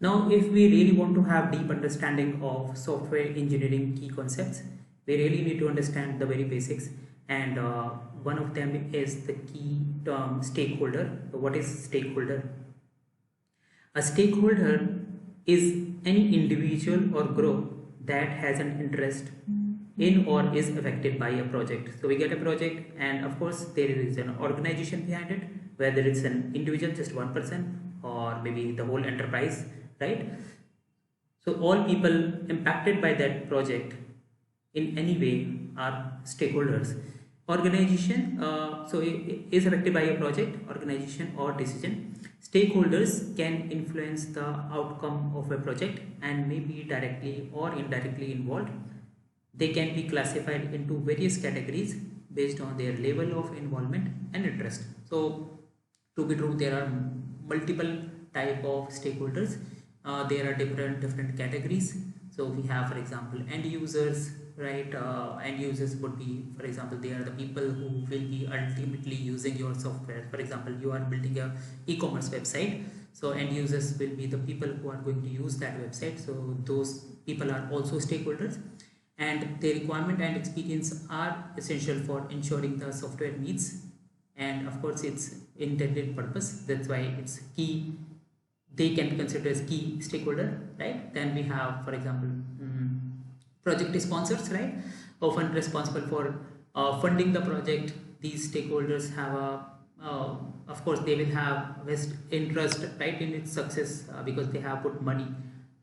Now, if we really want to have deep understanding of software engineering key concepts, we really need to understand the very basics. And one of them is the key term stakeholder. So what is stakeholder? A stakeholder is any individual or group that has an interest in or is affected by a project. So we get a project, and of course there is an organization behind it, whether it's an individual, just one person, or maybe the whole enterprise, right? So all people impacted by that project in any way are stakeholders. Organization is affected by a project, organization or decision. Stakeholders can influence the outcome of a project and may be directly or indirectly involved. They can be classified into various categories based on their level of involvement and interest. So to be true, there are multiple type of stakeholders. There are different categories. So we have, for example, end users, right? End users would be, for example, they are the people who will be ultimately using your software. For example, you are building a e-commerce website, so end users will be the people who are going to use that website. So those people are also stakeholders, and their requirement and experience are essential for ensuring the software meets and of course its intended purpose. That's why it's key, they can be considered as key stakeholder, right? Then we have, for example, project sponsors, right? Often responsible for funding the project. These stakeholders have a of course they will have best interest, right, in its success, because they have put money,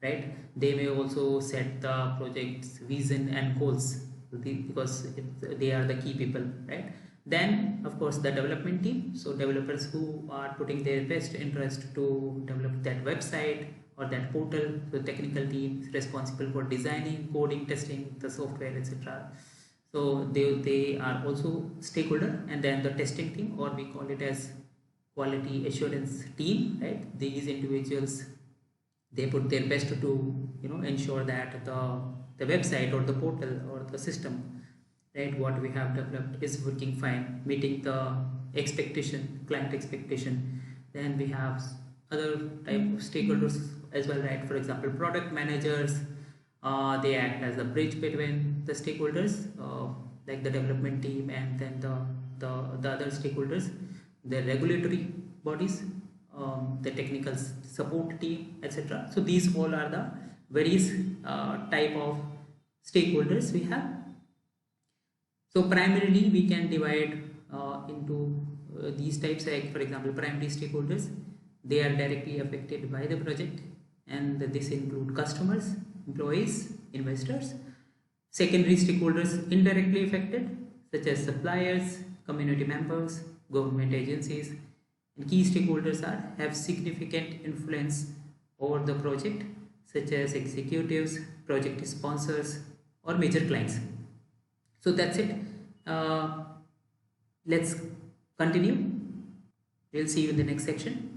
right? They may also set the project's vision and goals, because they are the key people, right? Then of course the development team, so developers who are putting their best interest to develop that website or that portal. The technical team is responsible for designing, coding, testing the software, etc. So they are also stakeholder. And then the testing team, or we call it as quality assurance team, right? These individuals, they put their best to ensure that the website or the portal or the system, right, what we have developed is working fine, meeting the expectation, client expectation. Then we have other type of stakeholders as well, right? For example, product managers, they act as a bridge between the stakeholders, like the development team, and then the other stakeholders, the regulatory bodies, the technical support team, etc. So these all are the various type of stakeholders we have. So primarily we can divide into these types, like for example, primary stakeholders, they are directly affected by the project, and this include customers, employees, investors. Secondary stakeholders indirectly affected, such as suppliers, community members, government agencies. And key stakeholders have significant influence over the project, such as executives, project sponsors, or major clients. So that's it. Let's continue. We'll see you in the next section.